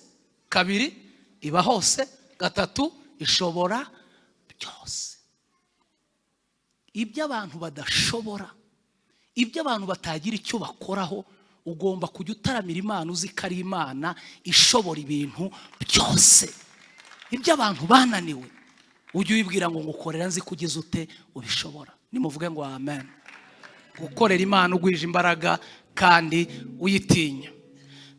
kabiri iba hose, gatatu ishobora byose. Ibyo abantu badashobora, ibyo abantu batagira icyo bakoraho, ugomba kujya utaramira Imana uzi ko ari Imana ishobora ibintu byose. Ibyo abantu bananiwe ujye ubibwira ngo ngukorera nzi kugeza ute ubishobora. Nimuvuge ngo amen. Gukorera Imana ugwije imbaraga kandi uyitinya.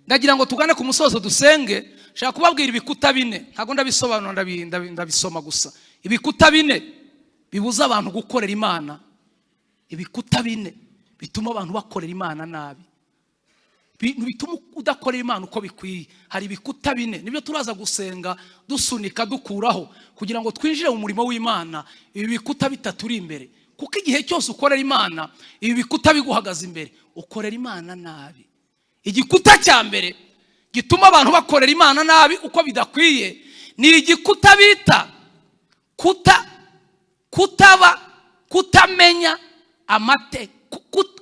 Ndagira ngo tugane ku musozo dusenge. Shaka kubabwira ibikuta 4. Ntago ndabisobanura, ndabisoma gusa. Ibikuta 4 bibuza abantu gukorera Imana. Ibikuta 4 bituma abantu bakorera Imana nabi. Bituma udakorera Imana uko bikwiye. Hari ibikuta 4 nibyo turaza gusenga dusunika dukuraho kugira ngo twinjire mu murimo w'Imana. Ibi bikuta 3 uri imbere, kuko igihe cyose ukorera Imana ibi bikuta biguhagaze imbere, ukorera Imana nabi. Igikuta cya mbere gituma abantu bakorera Imana nabi uko bidakwiye ni igikuta bita kutamenya amateka.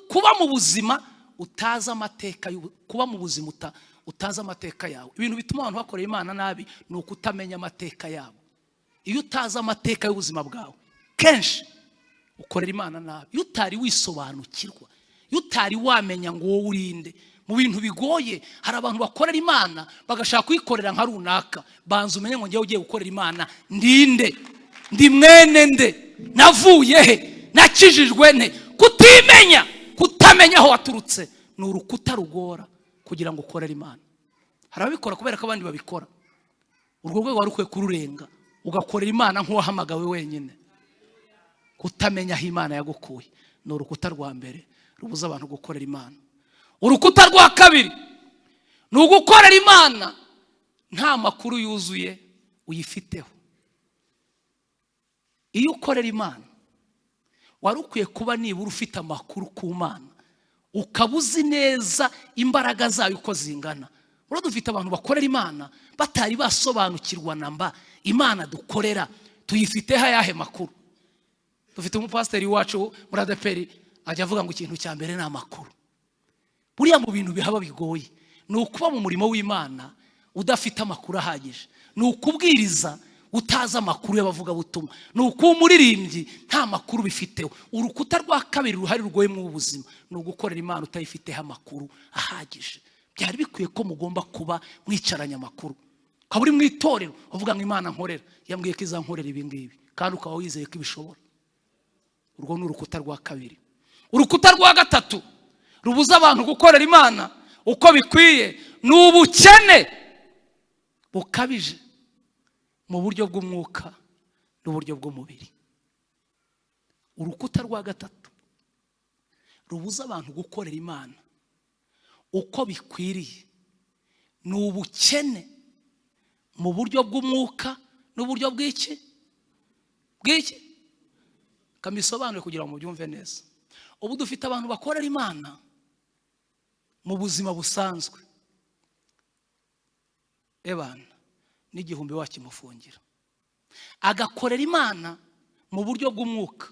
Kuba mu buzima utaza amateka, kuba mu buzima utaza amateka yawe. Ibintu bituma abantu bakorera Imana nabi ni ukutamenya amateka yabo. Iyo utaza amateka y'ubuzima bwawe, kenshi ukorera Imana nabi. Iyo utari wisobanukirwa, iyo utari wamenya ngo wowe urinde mu bintu bigoye. Hari abantu bakorera Imana bagashaka kuyikorera nka runaka. Banza umenye ngo ngiye ugiye gukorera Imana ndinde, ndi mwene nde, navuye he, nakijijwe nte. Kutamenya aho waturutse ni urukuta rugora kugira ngo ukorere Imana. Hari ababikora kubera ko abandi babikora. Urwo rwego wari ukwiye kururenga ugakorera Imana nk'uwahamagawe wenyine. Kutamenya aho Imana yagukuye ni urukuta rwa mbere rubuza abantu gukorera Imana. Urukuta rwa kabiri ni ugukorera Imana nta makuru yuzuye uyifiteho. Iyo ukorera Imana wari ukwiye kuba nibura ufite amakuru ku Mana, ukabuzi neza imbaraga zayo uko zingana. Uro dufite abantu bakorera Imana batari basobanukirwa namba Imana dukorera tuyifite hayahe makuru. Dufite umupasiteri wacu muri ADPR ajya avuga ngo ikintu cya mbere ni amakuru. Buriya mu bintu bihaba bigoye ni ukuba mu murimo w'Imana udafite amakuru ahagije, ni ukubwiriza utaza amakuru y'abavuga butumwa, ni ukumuririmbyi nta makuru bifiteho. Urukuta rwa kabiri ruhari rugoye mu buzima ni ugukorera Imana utayifiteho amakuru ahagije. Byari bikwiye ko mugomba kuba mwicaranya amakuru, ukaba uri mu itorero uvuga ngo Imana nkorera yambwiye ko izankorera ibi ngibi, kandi ukaba wizeye ko ibishobora. Urwo ni urukuta rwa kabiri. Urukuta rwa gatatu rubuza abantu gukorera Imana uko bikwiye ni ubukene bukabije mu buryo bw'umwuka n'uburyo bw'umubiri. Urukuta rwa gatatu rubuza abantu gukorera Imana uko bikwiriye ni ubukene mu buryo bw'umwuka n'uburyo bw'iki kamisobanure kugira ngo mubyumve neza. Ubu dufite abantu bakorera Imana mu buzima busanzwe, ebana n'igihumbi wakimufungira. Agakorera Imana mu buryo bw'umwuka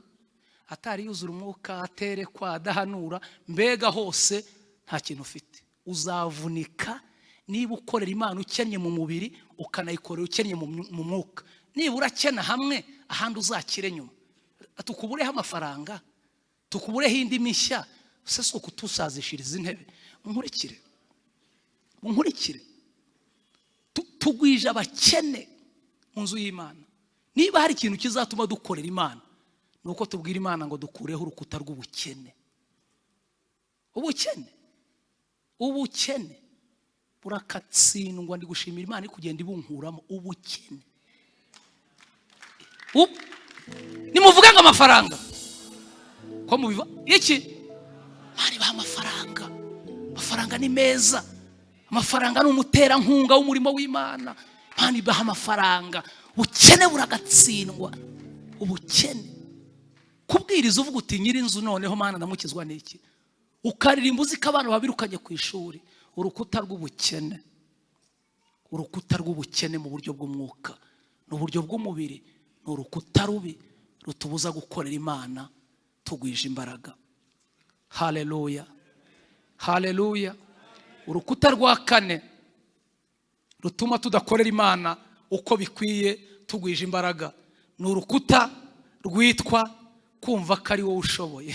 atari yuzura umwuka, aterekwa, adahanura, mbega hose nta kintu ufite. Uzavunika niba ukorera Imana ukennye mu mubiri ukanayikorera ukennye mu mwuka. Niba urakena hamwe ahandi uzakire nyuma. Tukubureho amafaranga, tukubureho indi mishya, se so kutusazishiriza intebe. Munkurikire tugwije abakene mu nzu y'Imana. Niba hari ikintu kizatuma dukorera Imana nuko tubwira Imana ngo dukureho urukuta rw'ubukene. Ubukene burakatsindwa. Ndi gushimira Imana iri kugenda ibunkuramo ubukene. Nimuvuga ngo amafaranga ko mubiva iki? Mari ba amafaranga ni meza. Amafaranga ni umuterankunga w'umurimo w'Imana. Mani baha amafaranga. Ubukene buragatsindwa. Ubukene kubwiriza uvuga uti nyiri inzu noneho Mana ndamukizwa n'iki, ukaririmba uzi ko abana babirukanye ku ishuri. Urukuta rw'ubukene, urukuta rw'ubukene mu buryo bw'umwuka n'uburyo bw'umubiri ni urukuta rubi rutubuza gukorera Imana tugwije imbaraga. Haleluya, haleluya. Urukuta rwa kane rutuma tudakorera Imana uko bikwiye tugwije imbaraga ni urukuta rwitwa kumva ko ari wowe ushoboye.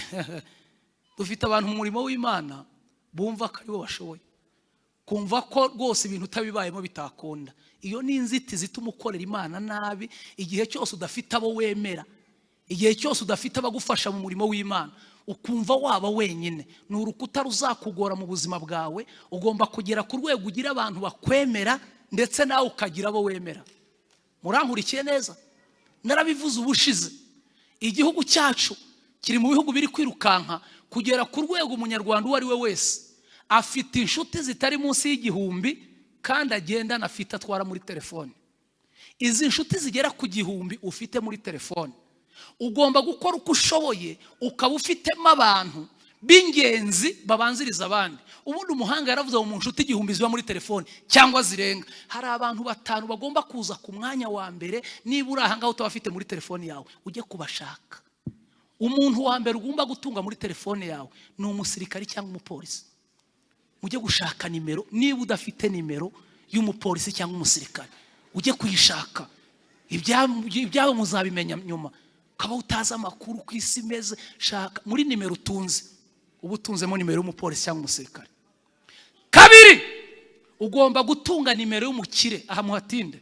Dufite abantu mu murimo w'Imana bumva ko ari wowe washoboye, kumva ko rwose ibintu utabibayemo bitakunda. Iyo ni inzitizi ituma ukorera Imana nabi. Igihe cyose udafite abo wemera, igihe cyose udafite abagufasha mu murimo w'Imana, ukumva waba wenyine, ni urukuta ruzakugora mu buzima bwawe. Ugomba kugera ku rwego ugira abantu bakwemera ndetse nawe ukagira abo wemera. Murankurikiye neza? Narabivuze ubushize, igihugu cyacu kiri mu bihugu biri kwirukanka kugera ku rwego umunyarwanda uwo ari we wese afite inshuti zitari munsi y'igihumbi kandi agenda anafite atwara muri telefone. Izi inshuti zigera ku gihumbi ufite muri telefone, ugomba gukora uko ushoboye ukaba ufitemo abantu b'ingenzi babanziriza abandi. Ubundi umuhanga yaravuze mu nshuti igihumbi ziba muri telefone cyangwa zirenga, hari abantu 5 bagomba kuza ku mwanya wa mbere. Niba uri aha ngaho utabafite muri telefone yawe ujye kubashaka. Umuntu wa mbere ugomba gutunga muri telefone yawe ni umusirikari cyangwa umupolisi. Ujye gushaka nimero. Niba udafite nimero y'umupolisi cyangwa umusirikari ujye kuyishaka. Ibyabo muzabimenya nyuma. Kaba utaza amakuru ku isi meze, shaka muri nimero utunze. Ubu utunzemo nimero y'umupolisi cyangwa umusirikari. Kabiri, ugomba gutunga nimero y'umukire. Aha muhatinde.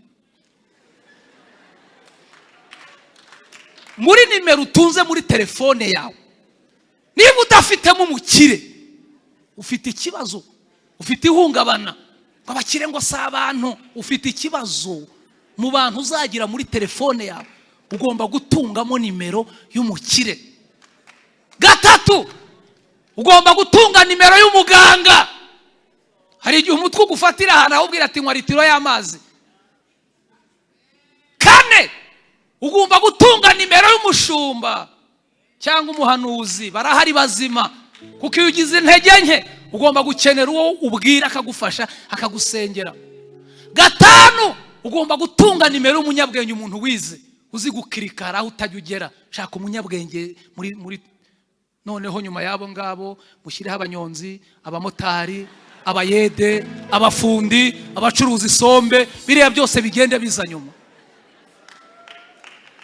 Muri nimero utunze muri telefone yawe, niba udafitemo umukire ufite ikibazo, ufite ihungabana. Abakire ngo si abantu, ufite ikibazo mu bantu uzagira muri telefone yawe. Ugomba gutungamo nimero y'umukire. Gatatu, ugomba gutunga nimero y'umuganga. Hari igihe umutwe ugufatira ahantu ahubwira ati nywa litiro y'amazi. Kane, ugomba gutunga nimero y'umushumba cyangwa umuhanuzi. Barahari bazima kuko iyo ugize intege nke ugomba gukenera uwo ubwira akagufasha akagusengera. 5, ugomba gutunga nimero y'umunyabwenge, umuntu wize uzi gukirikara aho utajya ugera. Shaka umunyabwenge muri noneho nyuma yabo ngabo mushireho abanyonzi, abamotari, abayede, abafundi, abacuruza isombe, biriya byose bigende biza nyuma.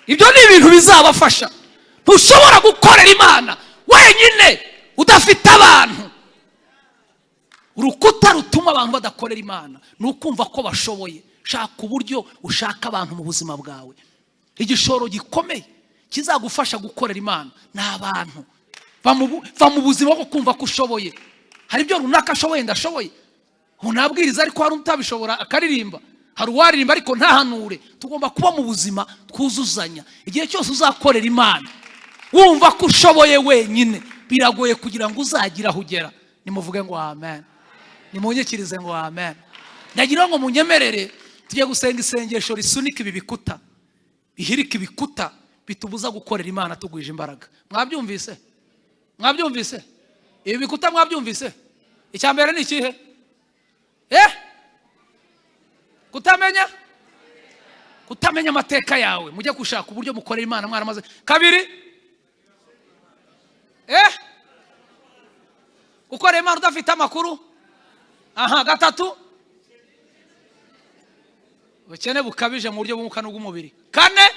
Ibyo ni ibintu bizabafasha. Ntushobora gukorera Imana wenyine udafite abantu. Urukuta rutuma abantu badakorera Imana nukumva ko bashoboye. Shaka uburyo ushaka abantu mu buzima bwawe. Igishoro gikomeye kizagufasha gukorera Imana n'abantu. Va mu buzima bwo kumva ko ushoboye. Hari ibyo runaka ashoboye ndashoboye. Unabwiriza ariko hari utabishobora akaririmba. Hari uwaririmba ariko ntahanure. Tugomba kuba mu buzima twuzuzanya. Igihe cyose uzakorera Imana wumva ko ushoboye wenyine biragoye kugira ngo uzagira aho ugera. Nimuvuge ngo amen. Nimunyekirize ngo amen. Ndagira ngo munyemerere tujye gusenga isengesho risunika ibi bikuta. Bihirika ibikuta bitubuza gukorera Imana tugwije imbaraga. Mwabyumvise? Mwabyumvise? Ibi bikuta mwabyumvise? Icyambere ni ikihe? Kutamenya amateka yawe. Mujye gushaka uburyo mukorera Imana mwaramaze. 2, gukorera Imana udafite amakuru. 3, ubukene bukabije mu buryo bw'umwuka n'ubw'umubiri. 4,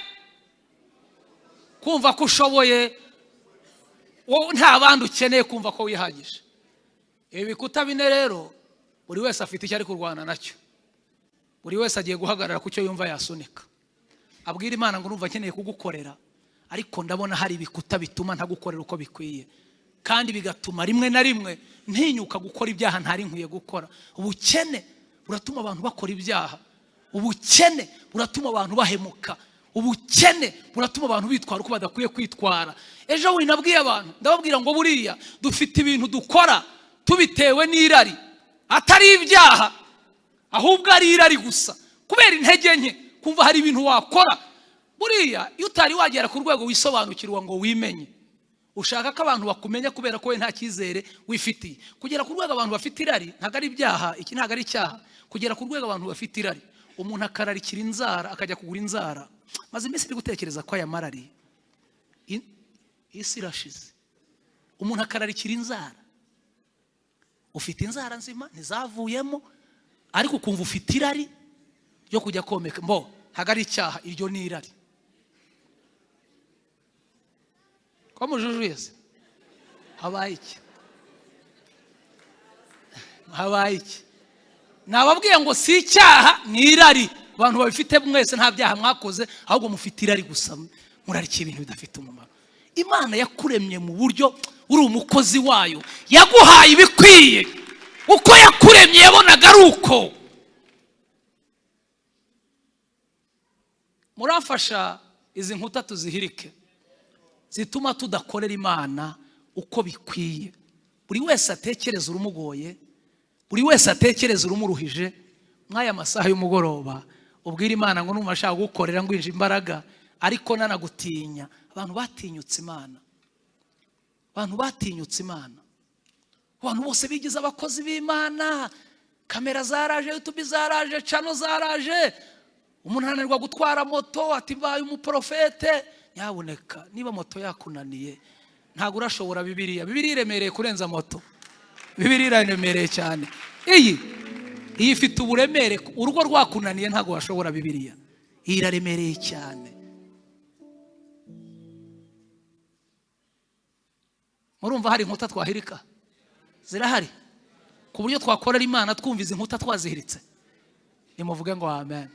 kumva ko ushoboye nta bandi ukeneye, kumva ko wihagije. Ibi bikuta 4 rero buri wese afite icyo ari kurwana nacyo. Buri wese agiye guhagarara ku cyo yumva yasunika. Abwira Imana ngo numva nkeneye kugukorera, ariko ndabona hari ibikuta bituma ntagukorera uko bikwiye, kandi bigatuma rimwe na rimwe ntinyuka gukora ibyaha ntari nkwiye gukora. Ubukene buratuma abantu bakora ibyaha. Ubukene buratuma abantu bahemuka. Ubukene buratuma abantu bitwara uko badakwiye kwitwara. Ejo bundi nabwiye abantu, ndababwira ngo buriya dufite ibintu dukora tubitewe n'irari, atari ibyaha, ahubwo ari irari gusa. Kubera intege nke, kumva hari ibintu wakora. Buriya iyo utari wagera ku rwego wisobanukirwa ngo wimenye, ushaka ko abantu bakumenya kubera ko we nta cyizere wifitiye. Kugera ku rwego abantu bafite irari ntago ari ibyaha, iki ntago ari icyaha. Kugera ku rwego abantu bafite irari, umuntu akararikira inzara akajya kugura inzara. Maze iminsi ndi gutekereza ko aya marari isi irashize. Umuntu akararikira inzara. Ufite inzara nzima ntizavuyemo, ariko ukumva ufite irari yo kujya komeka. Ntago ari icyaha, iryo ni irari. Ko mujujuye se? Habaye iki? Habaye iki? Nababwiye ngo si icyaha, ni irari. Abantu babifite mwese nta byaha mwakoze, ahubwo mufite irari gusa, murarikiye ibintu bidafite umumaro. Imana yakuremye mu buryo uri umukozi wayo, yaguhaye ibikwiye. Uko yakuremye yabonaga ari uko. Murafasha izi nkuta tuzihirike, zituma tudakorera Imana uko bikwiye. Buri wese atekereza urumugoye, buri wese atekereza urumuruhije. Mwaya masaha y'umugoroba ubwira Imana ngo numva ashaka gukorera ngo inje imbaraga, ariko nanagutinya. Abantu batinyutse Imana. Abantu batinyutse Imana. Abantu bose bigize abakozi b'Imana. Kamera zaraje, YouTube zaraje, channel zaraje. Umuntu ananirwa gutwara moto ati mbaye umuprofete. Nyaboneka niba moto yakunaniye ntago urashobora Bibiliya. Bibiliya iremereye kurenza moto. Bibiliya iremereye cyane. Iyi ifite uburemere. Urugo rwakunaniye ntago washobora Bibiliya. Iyi iraremereye cyane. Murumva hari inkuta twahirika? Zirahari. Ku buryo twakorera Imana twumva izi nkuta twazihiritse. Nimuvuge ngo amen.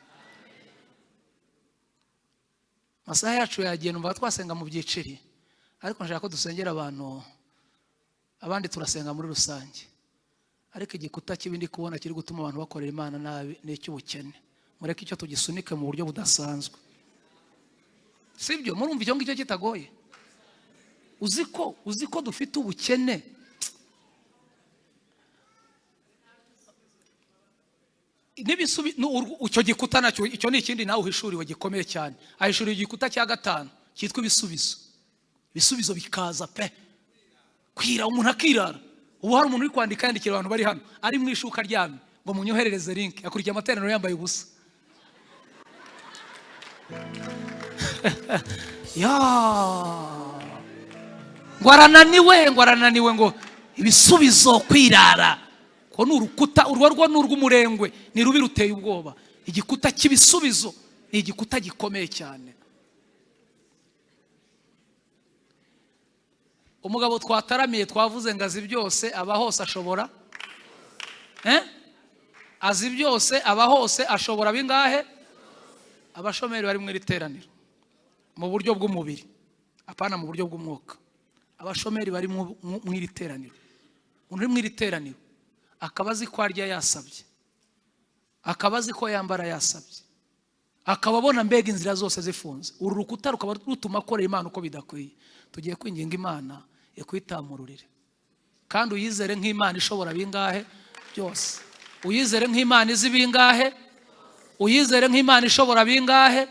Masaha yacu yagiye, numva twasenga mu byiciri, ariko nshaka ko dusengera abantu, abandi turasenga muri rusange. Ariko igikuta kibindi kubona kiri gutuma abantu bakorera Imana nabi n'icy'ubukene. Mureke icyo tugisunike mu buryo budasanzwe. Sibyo? Murumva icyo ngicyo kitagoye? Uziko dufite ubukene. Icyo gikuta nacyo, icyo ni ikindi nawe uhishuriwe gikomeye cyane. Ahishuriwe igikuta cya 5 cyitwa ibisubizo. Ibisubizo bikaza pe. kwira umuntu akirara. Ubu hari umuntu uri kwandika yandikira abantu bari hano ari mu ishuka ryamye ngo munyoherereze link akurikiye amateraniro yambaye ubusa. Ngo arananiwe ngo ibisubizo kwirara ko n'urukuta urwo n'urw'umurengwe ni rubi ruteye ubwoba. Igikuta cy'ibisubizo ni igikuta gikomeye cyane. Umugabo twataramiye twavuze ngo azi byose aba hose ashobora azi byose aba hose ashobora bingahe? Abashomeri bari mu iteraniro mu buryo bw'umubiri apana mu buryo bw'umwuka. Abashomeri bari mu iteraniro, umuntu uri mu iteraniro akabazi ko arya yasabye, akabazi ko yambara yasabye, akababona mbega inzira zose zifunze. Uru rukuta rukaba rutuma akorera Imana uko bidakwiye. Tugiye kwinginga Imana ikwitamururire kandi uyizere nk'Imana ishobora bingahe byose. Uyizere nk'Imana izi bingahe, uyizere nk'Imana ishobora bingahe.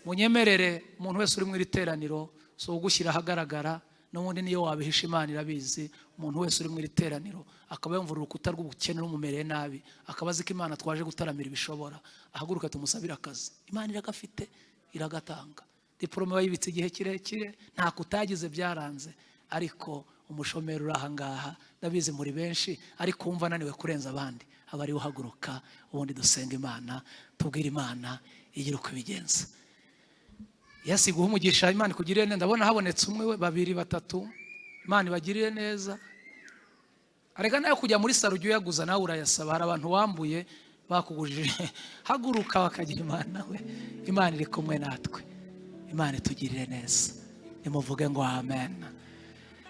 Munyemerere umuntu wese uri mu iteraniro so ugushyira ahagaragara n'ubundi niyo wabihisha Imana irabizi. Umuntu wese uri mu iteraniro akaba yumva urukuta rw'ubukene n'umumereye nabi akabazi ko Imana twaje gutaramira ibishobora, ahaguruka tumusabira akazi. Imana iragafite iragatanga. Diplome bayibitse igihe kirekire nta kutagize byaranze, ariko umushomeri uri ahangaha ndabizi muri benshi ariko wumva naniwe kurenza abandi, abari uhaguruka ubundi dusenga Imana tubwira Imana igira uko ibigenza. Yesu guha umugisha Imana ikugirire neza. Ndabona habonetse umwe babiri batatu, Imana ibagirire neza. Arega nayo kujya muri saro ujye uyaguza nawe urayasaba. Hari abantu wambuye bakugujije, haguruka bakagira Imana we. Imana iri kumwe natwe, Imana itugirire neza. Nimuvuge ngo amen.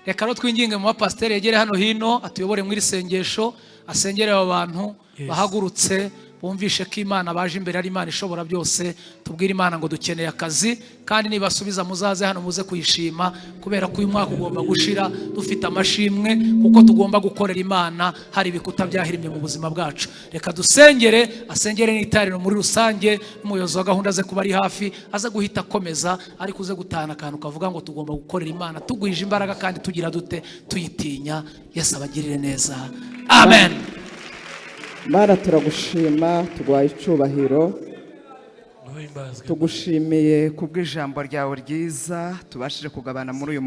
Reka rero twinginge mu bapasiteri yegere hano hino atuyobore mu isengesho, asengere abo bantu bahagurutse bumvishe ko Imana baje imbere ari Imana ishobora byose. Tubwire Imana ngo dukeneye akazi kandi nibasubiza muzaze hano muze kuyishima, kubera ko uyu mwaka ugomba gushira dufite amashimwe kuko tugomba gukorera Imana. Hari ibikuta byahirimye mu buzima bwacu. Reka dusengere, asengere n'itariro muri rusange. Umuyobozi wa gahunda ze kuba ari hafi aza guhita akomeza, ariko uze gutahana akantu kavuga ngo tugomba gukorera Imana tugwije imbaraga kandi tugira dute tuyitinya. Yesu abagirire neza, amen. Mana turagushima, tugwaye icubahiro, tugushimiye kubw'ijambo ryawe ryiza tubashije kugabana muri uyu